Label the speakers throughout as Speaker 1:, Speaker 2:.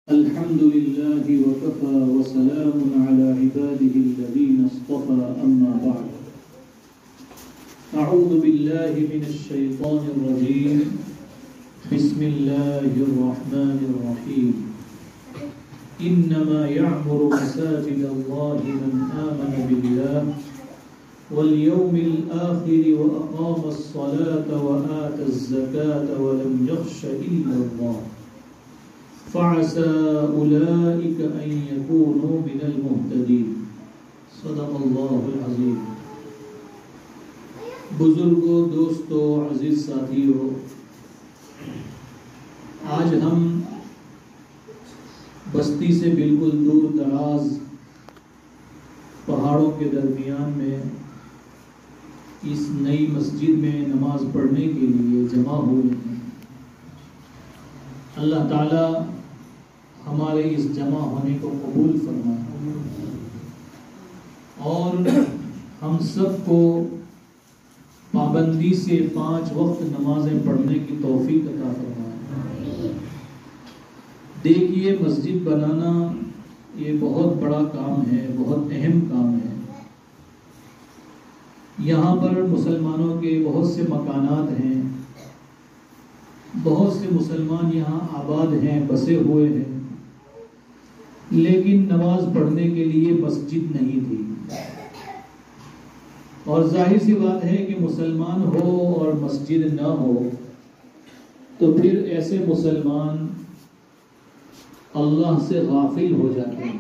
Speaker 1: الحمد لله وكفى وسلام على عباده الذين اصطفى أما بعد أعوذ بالله من الشيطان الرجيم بسم الله الرحمن الرحيم إنما يعمر مساجد الله من آمن بالله واليوم الآخر وأقام الصلاة وآتى الزكاة ولم يخش إلا الله فعسى أولئك أن يكونوا من المهتدين صدق اللہ العظیم۔ بزرگوں، دوستوں، عزیز ساتھیوں، آج ہم بستی سے بالکل دور دراز پہاڑوں کے درمیان میں اس نئی مسجد میں نماز پڑھنے کے لیے جمع ہوئے ہیں۔ اللہ تعالی ہمارے اس جمع ہونے کو قبول فرمائے اور ہم سب کو پابندی سے 5 وقت نمازیں پڑھنے کی توفیق عطا فرمائے۔ دیکھیے، مسجد بنانا یہ بہت بڑا کام ہے، بہت اہم کام ہے۔ یہاں پر مسلمانوں کے بہت سے مکانات ہیں، بہت سے مسلمان یہاں آباد ہیں، بسے ہوئے ہیں، لیکن نماز پڑھنے کے لیے مسجد نہیں تھی۔ اور ظاہر سی بات ہے کہ مسلمان ہو اور مسجد نہ ہو تو پھر ایسے مسلمان اللہ سے غافل ہو جاتے ہیں۔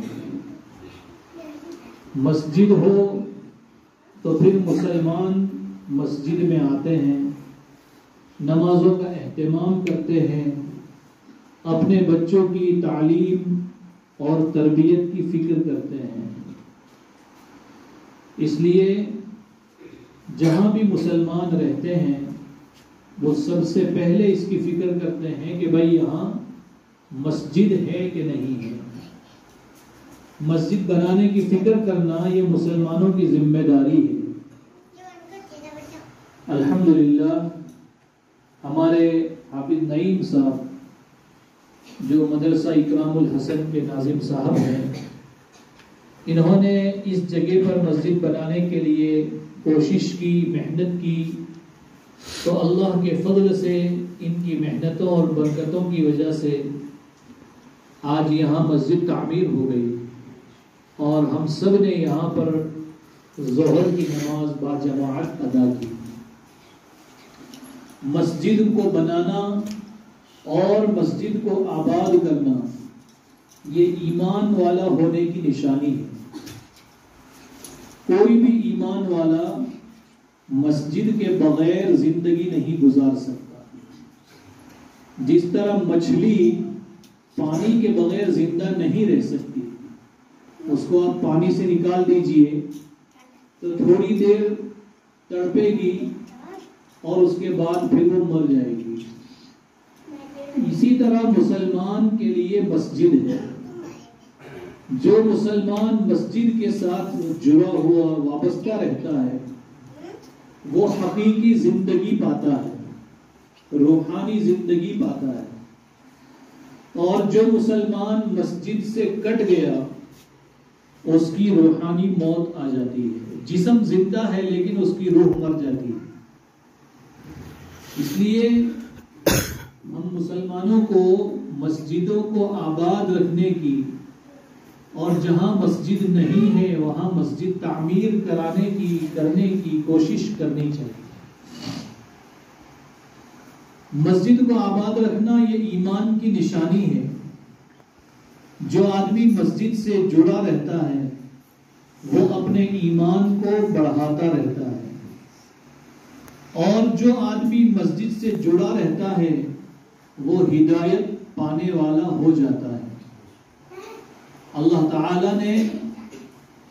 Speaker 1: مسجد ہو تو پھر مسلمان مسجد میں آتے ہیں، نمازوں کا اہتمام کرتے ہیں، اپنے بچوں کی تعلیم اور تربیت کی فکر کرتے ہیں۔ اس لیے جہاں بھی مسلمان رہتے ہیں وہ سب سے پہلے اس کی فکر کرتے ہیں کہ بھائی یہاں مسجد ہے کہ نہیں ہے۔ مسجد بنانے کی فکر کرنا یہ مسلمانوں کی ذمہ داری ہے۔ الحمدللہ ہمارے حافظ نعیم صاحب جو مدرسہ اکرام الحسن کے ناظم صاحب ہیں، انہوں نے اس جگہ پر مسجد بنانے کے لیے کوشش کی، محنت کی، تو اللہ کے فضل سے ان کی محنتوں اور برکتوں کی وجہ سے آج یہاں مسجد تعمیر ہو گئی اور ہم سب نے یہاں پر ظہر کی نماز باجماعت ادا کی۔ مسجد کو بنانا اور مسجد کو آباد کرنا یہ ایمان والا ہونے کی نشانی ہے۔ کوئی بھی ایمان والا مسجد کے بغیر زندگی نہیں گزار سکتا۔ جس طرح مچھلی پانی کے بغیر زندہ نہیں رہ سکتی، اس کو آپ پانی سے نکال دیجئے تو تھوڑی دیر تڑپے گی اور اس کے بعد پھر وہ مر جائے گی۔ اسی طرح مسلمان کے لیے مسجد ہے۔ جو مسلمان مسجد کے ساتھ جڑا ہوا وابستہ رہتا ہے وہ حقیقی زندگی پاتا ہے، روحانی زندگی پاتا ہے۔ اور جو مسلمان مسجد سے کٹ گیا اس کی روحانی موت آ جاتی ہے۔ جسم زندہ ہے لیکن اس کی روح مر جاتی ہے۔ اس لیے ہم مسلمانوں کو مسجدوں کو آباد رکھنے کی اور جہاں مسجد نہیں ہے وہاں مسجد تعمیر کرنے کی کوشش کرنی چاہیے۔ مسجد کو آباد رکھنا یہ ایمان کی نشانی ہے۔ جو آدمی مسجد سے جڑا رہتا ہے وہ اپنے ایمان کو بڑھاتا رہتا ہے، اور جو آدمی مسجد سے جڑا رہتا ہے وہ ہدایت پانے والا ہو جاتا ہے۔ اللہ تعالی نے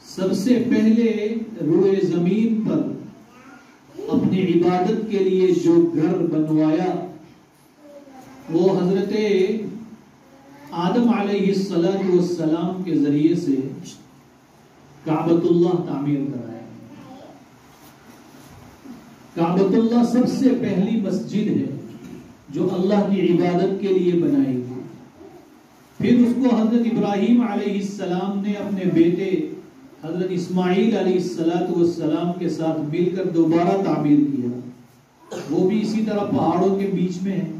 Speaker 1: سب سے پہلے روئے زمین پر اپنی عبادت کے لیے جو گھر بنوایا وہ حضرت آدم علیہ السلام کے ذریعے سے کعبۃ اللہ تعمیر کرایا۔ کعبۃ اللہ سب سے پہلی مسجد ہے جو اللہ کی عبادت کے لیے بنائی گئی۔ پھر اس کو حضرت ابراہیم علیہ السلام نے اپنے بیٹے حضرت اسماعیل علیہ السلام کے ساتھ مل کر دوبارہ تعمیر کیا. وہ بھی اسی طرح پہاڑوں کے بیچ میں ہے.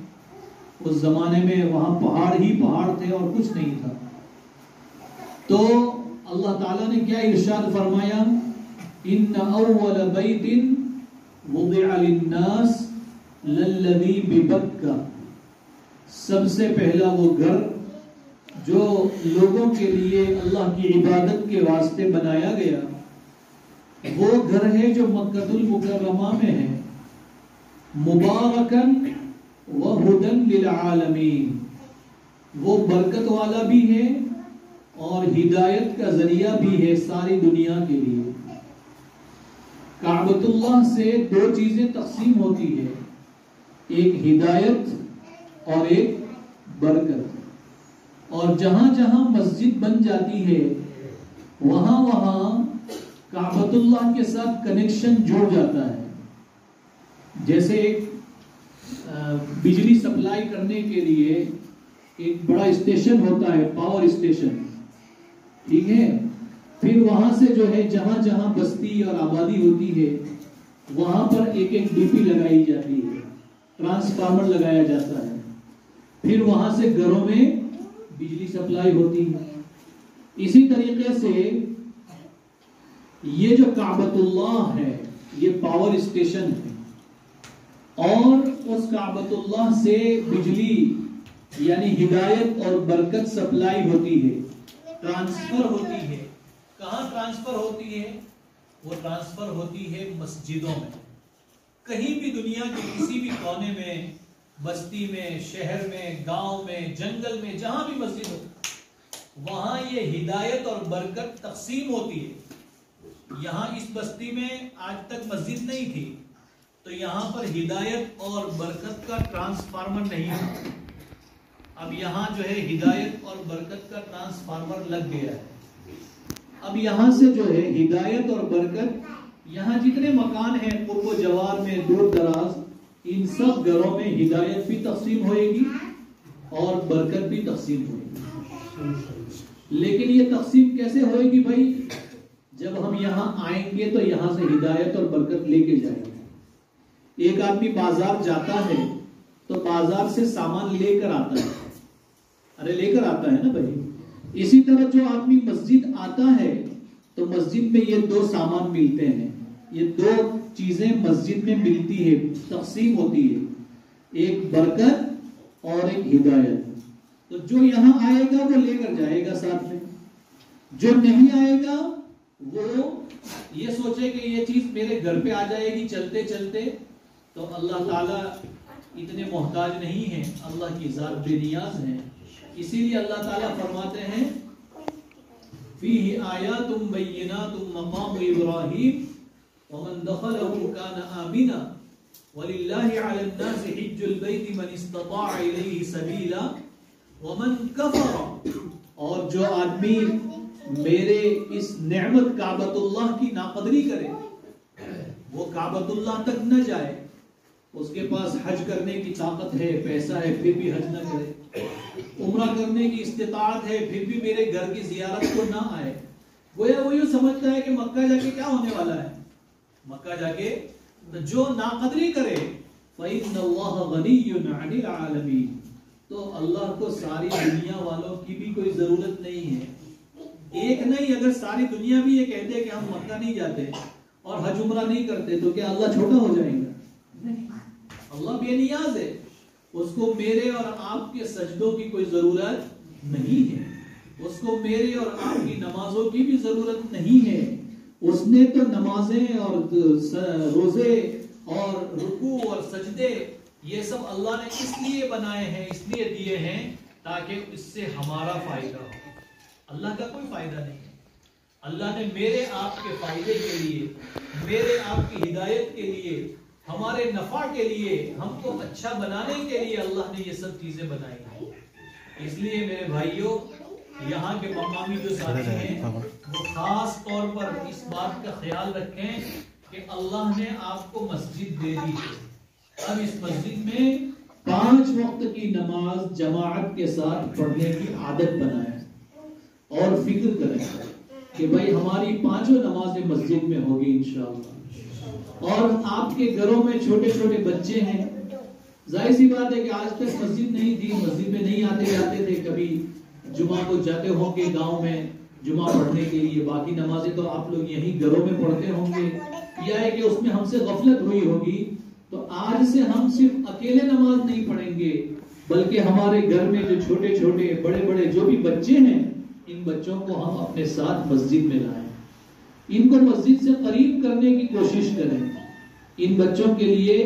Speaker 1: اس زمانے میں وہاں پہاڑ ہی پہاڑ تھے اور کچھ نہیں تھا. تو اللہ تعالیٰ نے کیا ارشاد فرمایا؟ ان اول بیت وضع للناس للذی ببکہ، سب سے پہلا وہ گھر جو لوگوں کے لیے اللہ کی عبادت کے واسطے بنایا گیا، وہ گھر ہے جو مکہ المکرمہ میں ہے. مبارکن وہدن للعالمین، وہ برکت والا بھی ہے اور ہدایت کا ذریعہ بھی ہے ساری دنیا کے لیے. کعبۃ اللہ سے دو چیزیں تقسیم ہوتی ہے، ایک ہدایت اور ایک برکت. اور جہاں جہاں مسجد بن جاتی ہے وہاں وہاں کعبۃ اللہ کے ساتھ کنیکشن جڑ جاتا ہے. جیسے ایک بجلی سپلائی کرنے کے لیے ایک بڑا اسٹیشن ہوتا ہے، پاور اسٹیشن، ٹھیک ہے. پھر وہاں سے جو ہے جہاں جہاں بستی اور آبادی ہوتی ہے وہاں پر ایک ایک ڈی پی لگائی جاتی ہے، ٹرانسفارمر لگایا جاتا ہے. پھر وہاں سے گھروں میں بجلی سپلائی ہوتی ہے. اسی طریقے سے یہ جو کعبۃ اللہ ہے یہ پاور اسٹیشن ہے، اور اس کعبۃ اللہ سے بجلی یعنی ہدایت اور برکت سپلائی ہوتی ہے، ٹرانسفر ہوتی ہے. کہاں ٹرانسفر ہوتی ہے؟ وہ ٹرانسفر ہوتی ہے مسجدوں میں. کہیں بھی دنیا کے کسی بھی کونے میں، بستی میں، شہر میں، گاؤں میں، جنگل میں، جہاں بھی مسجد ہو وہاں یہ ہدایت اور برکت تقسیم ہوتی ہے. یہاں اس بستی میں آج تک مسجد نہیں تھی تو یہاں پر ہدایت اور برکت کا ٹرانسفارمر نہیں تھا. اب یہاں جو ہے ہدایت اور برکت کا ٹرانسفارمر لگ گیا ہے. اب یہاں سے جو ہے ہدایت اور برکت، یہاں جتنے مکان ہیں قرب و جوار میں، دور دراز، ان سب گھروں میں ہدایت بھی تقسیم ہوئے گی اور برکت بھی تقسیم ہوئے گی. لیکن یہ تقسیم کیسے ہوئے گی بھائی؟ جب ہم یہاں آئیں گے تو یہاں سے ہدایت اور برکت لے کے جائیں گے. ایک آدمی بازار جاتا ہے تو بازار سے سامان لے کر آتا ہے، ارے لے کر آتا ہے نا بھائی. اسی طرح جو آدمی مسجد آتا ہے تو مسجد میں یہ دو سامان ملتے ہیں، یہ دو چیزیں مسجد میں ملتی ہے، تقسیم ہوتی ہے، ایک برکت اور ایک ہدایت. تو جو یہاں آئے گا وہ لے کر جائے گا ساتھ میں، جو نہیں آئے گا وہ یہ سوچے کہ یہ چیز میرے گھر پہ آ جائے گی چلتے چلتے. تو اللہ تعالیٰ اتنے محتاج نہیں ہیں، اللہ کی ذات بے نیاز ہیں. اسی لیے اللہ تعالیٰ فرماتے ہیں فیہ آیات بینات مقام ابراہیم ومن دخلہ کان آمنا وللہ علی الناس حج البیت من استطاع الیہ سبیلا ومن کفر، اور جو آدمی میرے اس نعمت کعبۃ اللہ کی ناقدری کرے، وہ کعبۃ اللہ تک نہ جائے، اس کے پاس حج کرنے کی طاقت ہے، پیسہ ہے، پھر بھی حج نہ کرے، عمرہ کرنے کی استطاعت ہے، پھر بھی میرے گھر کی زیارت کو نہ آئے. گویا وہ یوں سمجھتا ہے کہ مکہ جا کے کیا ہونے والا ہے، مکہ جا کے جو ناقدری کرے فَإِنَّ اللَّهَ غَنِيٌّ عَنِ الْعَالَمِينَ، تو اللہ کو ساری دنیا والوں کی بھی کوئی ضرورت نہیں ہے. ایک نہیں، اگر ساری دنیا بھی یہ کہتے کہ ہم مکہ نہیں جاتے اور حج عمرہ نہیں کرتے تو کیا اللہ چھوٹا ہو جائے گا؟ نہیں، اللہ بے نیاز ہے، اس کو میرے اور آپ کے سجدوں کی کوئی ضرورت نہیں ہے، اس کو میرے اور آپ کی نمازوں کی بھی ضرورت نہیں ہے. اس نے تو نمازیں اور روزے اور رکوع اور سجدے یہ سب اللہ نے اس لیے بنائے ہیں، اس لیے دیے ہیں تاکہ اس سے ہمارا فائدہ ہو. اللہ کا کوئی فائدہ نہیں ہے. اللہ نے میرے آپ کے فائدے کے لیے، میرے آپ کی ہدایت کے لیے، ہمارے نفع کے لیے، ہم کو اچھا بنانے کے لیے اللہ نے یہ سب چیزیں بنائی ہیں. اس لیے میرے بھائیوں، یہاں کے مقامی جو ساتھی ہیں وہ خاص طور پر اس بات کا خیال رکھیں کہ اللہ نے آپ کو مسجد دے دی ہے. اب اس مسجد میں 5 وقت کی نماز جماعت کے ساتھ پڑھنے کی عادت بنائیں اور فکر کریں کہ بھائی ہماری 5 نمازیں مسجد میں ہوگی انشاءاللہ. اور آپ کے گھروں میں چھوٹے چھوٹے بچے ہیں، ظاہر سی بات ہے کہ آج تک مسجد نہیں تھی، مسجد میں نہیں آتے جاتے تھے، کبھی جمعہ کو جاتے ہوں گے گاؤں میں جمعہ پڑھنے کے لیے، باقی نمازیں تو آپ لوگ یہیں گھروں میں پڑھتے ہوں گے. یا ہے کہ اس میں ہم سے غفلت ہوئی ہوگی. تو آج سے ہم صرف اکیلے نماز نہیں پڑھیں گے، بلکہ ہمارے گھر میں جو چھوٹے چھوٹے بڑے بڑے جو بھی بچے ہیں، ان بچوں کو ہم اپنے ساتھ مسجد میں لائیں، ان کو مسجد سے قریب کرنے کی کوشش کریں. ان بچوں کے لیے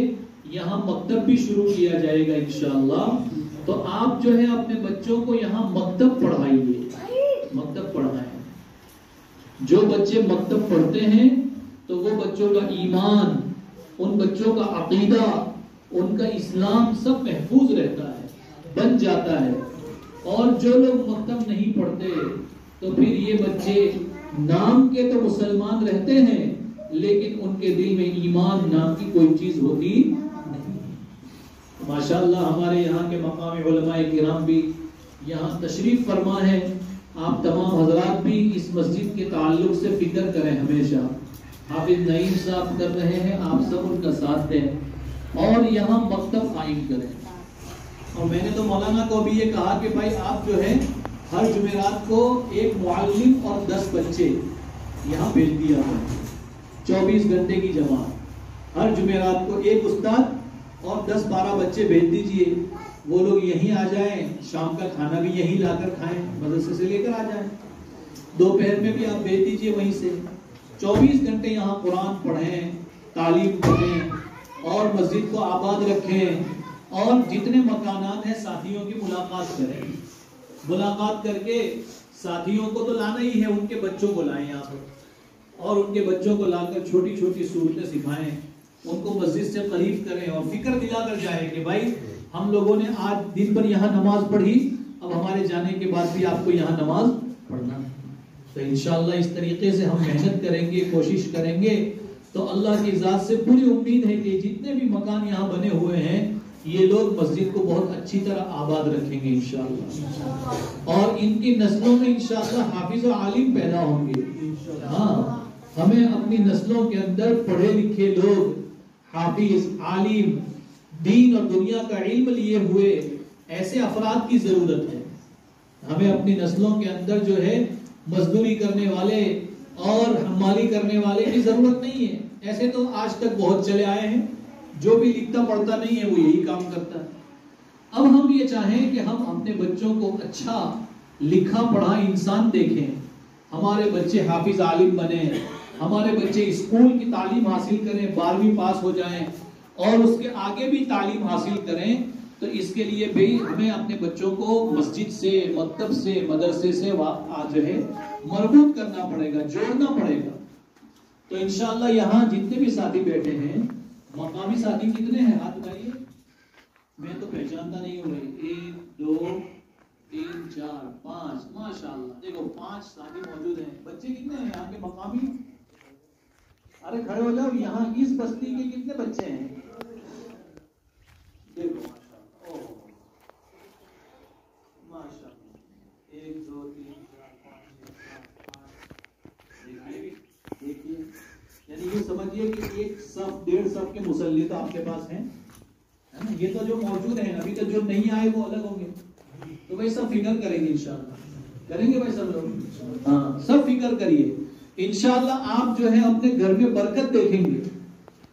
Speaker 1: یہاں مکتب بھی شروع کیا جائے گا انشاءاللہ. تو آپ جو ہے اپنے بچوں کو یہاں مکتب پڑھائیے، مکتب پڑھائیں. جو بچے مکتب پڑھتے ہیں تو وہ بچوں کا ایمان، ان بچوں کا عقیدہ، ان کا اسلام سب محفوظ رہتا ہے، بن جاتا ہے. اور جو لوگ مکتب نہیں پڑھتے تو پھر یہ بچے نام کے تو مسلمان رہتے ہیں، لیکن ان کے دل میں ایمان نام کی کوئی چیز ہوتی نہیں. ماشاءاللہ ہمارے یہاں کے مقامی علماء کرام بھی یہاں تشریف فرما ہے. آپ تمام حضرات بھی اس مسجد کے تعلق سے فکر کریں ہمیشہ. حافظ نعیم صاحب کر رہے ہیں، آپ سب ان کا ساتھ دیں اور یہاں مکتب قائم کریں. اور میں نے تو مولانا کو بھی یہ کہا کہ بھائی آپ جو ہے ہر جمعرات کو ایک معلم اور 10 بچے یہاں بھیج دیا ہے. 24 گھنٹے کی جماعت، ہر جمعرات کو ایک استاد اور 10-12 بچے بھیج دیجئے. وہ لوگ یہیں آ جائیں، شام کا کھانا بھی یہیں لا کر کھائیں، مدرسے سے لے کر آ جائیں. دوپہر میں بھی آپ بھیج دیجئے وہیں سے. 24 گھنٹے یہاں قرآن پڑھیں، تعلیم کریں اور مسجد کو آباد رکھیں. اور جتنے مکانات ہیں ساتھیوں کی ملاقات کریں. ملاقات کر کے ساتھیوں کو تو لانا ہی ہے، ان کے بچوں کو لائیں یہاں پر اور ان کے بچوں کو لا کر چھوٹی چھوٹی صورتیں سکھائیں، ان کو مسجد سے قریب کریں اور فکر دلا کر جائیں کہ بھائی ہم لوگوں نے آج دن پر یہاں نماز پڑھی، اب ہمارے جانے کے بعد بھی آپ کو یہاں نماز پڑھنا. تو انشاءاللہ اس طریقے سے ہم محنت کریں گے، کوشش کریں گے تو اللہ کی ذات سے پوری امید ہے کہ جتنے بھی مکان یہاں بنے ہوئے ہیں یہ لوگ مسجد کو بہت اچھی طرح آباد رکھیں گے انشاءاللہ. اور ان کی نسلوں میں انشاءاللہ حافظ و عالم پیدا ہوں گے. ہاں، ہمیں اپنی نسلوں کے اندر پڑھے لکھے لوگ، حافظ، عالم، دین اور دنیا کا علم لیے ہوئے ایسے افراد کی ضرورت ہے. ہمیں اپنی نسلوں کے اندر جو ہے مزدوری کرنے والے اور حمالی کرنے والے کی ضرورت نہیں ہے. ایسے تو آج تک بہت چلے آئے ہیں، جو بھی لکھتا پڑھتا نہیں ہے وہ یہی کام کرتا ہے. اب ہم یہ چاہیں کہ ہم اپنے بچوں کو اچھا لکھا پڑھا انسان دیکھیں، ہمارے بچے حافظ عالم بنیں، ہمارے بچے اسکول کی تعلیم حاصل کریں، 12ویں پاس ہو جائیں اور اس کے آگے بھی تعلیم حاصل کریں. تو اس کے لیے بھی ہمیں اپنے بچوں کو مسجد سے، مکتب سے، مدرسے سے جو ہے مربوط کرنا پڑے گا، جوڑنا پڑے گا. تو انشاءاللہ یہاں جتنے بھی ساتھی بیٹھے ہیں، مقامی ساتھی کتنے ہیں ہاتھ اٹھائیے، میں تو پہچانتا نہیں ہوں بھائی. 1 2 3 4 5 ماشاءاللہ دیکھو 5 ساتھی موجود ہیں. بچے کتنے ہیں یہاں کے مقامی؟ ارے کھڑے ہو جاؤ. یہاں اس بستی کے کتنے بچے ہیں؟ دیکھو ماشاءاللہ 1 2 3 4 5 6 7 8 دیکھیے یعنی یہ سمجھیے کہ ایک صف 1.5 صف کے مصلی تو آپ کے پاس ہیں. یہ تو جو موجود ہیں، ابھی تک جو نہیں آئے وہ الگ ہوں گے. تو بھائی سب فکر کریں گے انشاءاللہ، کریں گے بھائی سب لوگ. ہاں سب فکر کریے انشاءاللہ. آپ جو ہے اپنے گھر میں برکت دیکھیں گے،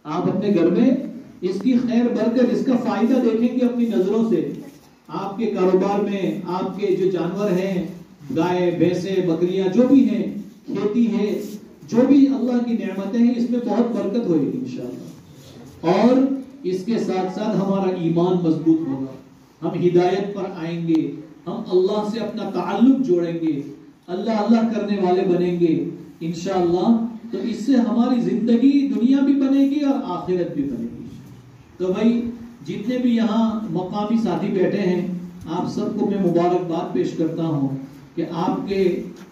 Speaker 1: آپ اپنے گھر میں اس کی خیر برکت، اس کا فائدہ دیکھیں گے اپنی نظروں سے. آپ کے کاروبار میں آپ کے جو جانور ہیں، گائے بھینسیں بکریاں جو بھی ہیں، کھیتی ہے، جو بھی اللہ کی نعمتیں ہیں، اس میں بہت برکت ہوئے گی انشاءاللہ. اور اس کے ساتھ ساتھ ہمارا ایمان مضبوط ہوگا، ہم ہدایت پر آئیں گے، ہم اللہ سے اپنا تعلق جوڑیں گے، اللہ اللہ کرنے والے بنیں گے انشاءاللہ. تو اس سے ہماری زندگی دنیا بھی بنے گی اور آخرت بھی بنے گی. تو بھائی جتنے بھی یہاں مقامی ساتھی بیٹھے ہیں، آپ سب کو میں مبارکباد پیش کرتا ہوں کہ آپ کے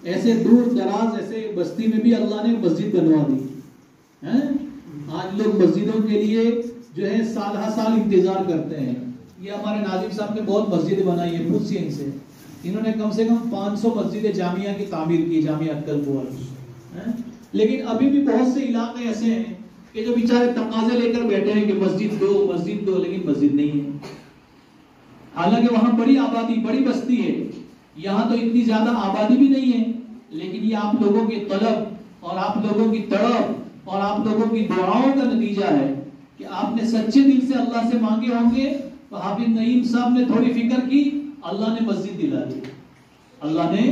Speaker 1: ایسے دور دراز ایسے بستی میں بھی اللہ نے مسجد بنوا دی. آج لوگ مسجدوں کے لیے جو ہے سال ہر سال انتظار کرتے ہیں. یہ ہمارے ناظم صاحب نے بہت مسجدیں بنائی ہیں، پوچھیے ان سے، انہوں نے کم سے کم 500 مسجد جامعہ کی تعمیر کی، جامعہ اکل پور، لیکن ابھی بھی بہت سے علاقے ایسے ہیں کہ جو بیچارے تقاضے لے کر بیٹھے ہیں کہ مسجد دو، لیکن مسجد نہیں ہے، حالانکہ وہاں بڑی آبادی، بڑی بستی ہے، یہاں تو اتنی زیادہ آبادی بھی نہیں ہے، لیکن یہ آپ لوگوں کی طلب اور آپ لوگوں کی تڑپ اور آپ لوگوں کی دعاؤں کا نتیجہ ہے کہ آپ نے سچے دل سے اللہ سے مانگے ہوں گے تو حافظ نعیم صاحب نے تھوڑی فکر کی، اللہ نے مسجد دلا دی، اللہ نے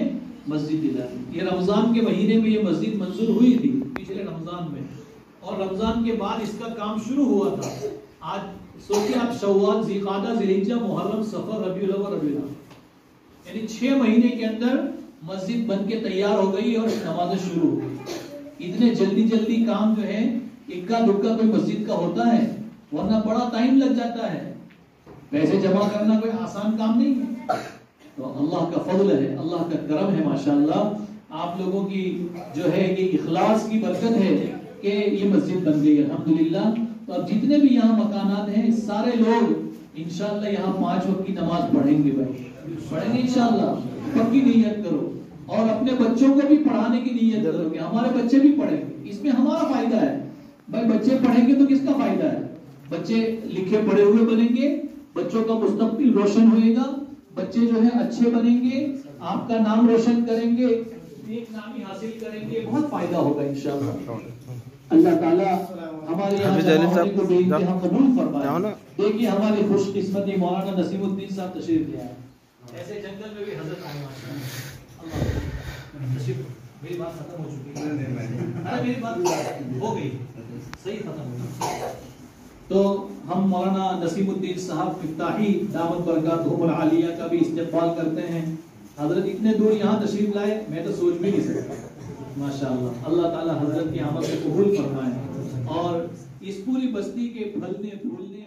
Speaker 1: مسجد دلا دی۔ یہ رمضان کے مہینے میں یہ مسجد منظور ہوئی تھی، پچھلے رمضان میں، اور رمضان کے بعد اس کا کام شروع ہوا تھا۔ آج سوچیں آپ، شوال، ذوالقعدہ، ذوالحجہ، محرم، صفر، ربیع الاول، ربیع الاخر، یعنی 6 مہینے کے اندر مسجد بن کے تیار ہو گئی اور نمازیں شروع ہو گئی۔ اتنے جلدی کام جو ہے اکا دکا کوئی مسجد کا ہوتا ہے، ورنہ بڑا ٹائم لگ جاتا ہے، پیسے جمع کرنا کوئی آسان کام نہیں ہے۔ تو اللہ کا فضل ہے، اللہ کا کرم ہے، ماشاءاللہ آپ لوگوں کی جو ہے یہ اخلاص کی برکت ہے کہ یہ مسجد بن گئی الحمدللہ۔ تو اب جتنے بھی یہاں مکانات ہیں سارے لوگ انشاءاللہ یہاں 5 وقت کی نماز پڑھیں گے، بھائی پڑھیں گے انشاءاللہ، پکی نیت کرو اور اپنے بچوں کو بھی پڑھانے کی نیت کرو کہ ہمارے بچے بھی پڑھیں گے، اس میں ہمارا فائدہ ہے۔ بھائی بچے پڑھیں گے تو کس کا فائدہ ہے؟ بچے لکھے پڑھے ہوئے بنیں گے، بچوں کا مستقبل روشن ہوئے گا، بچے جو ہے اچھے بنیں گے، آپ کا نام روشن کریں گے، نیک نامی حاصل کریں گے، بہت فائدہ ہوگا انشاءاللہ۔ اللہ تعالیٰ ہمارے یہاں جمع ہونے کو بے انتہا قبول فرمائے۔ دیکھیے ہماری خوش قسمتی مولانا نسیم الدین صاحب تشریف لے آئے، ایسے جنگل میں بھی حضرت آئے ماشاءاللہ۔ میری بات ختم ہو چکی ہے، ارے میری بات ہو گئی، صحیح ختم ہو گئی۔ تو ہم مولانا نسیم الدین صاحب افتاحی دامت برکاتہم العالیہ کا بھی استقبال کرتے ہیں۔ حضرت اتنے دور یہاں تشریف لائے، میں تو سوچ بھی نہیں سکتا، ماشاءاللہ۔ اللہ تعالی حضرت کی آمد کو قبول فرمائے اور اس پوری بستی کے پھلنے پھولنے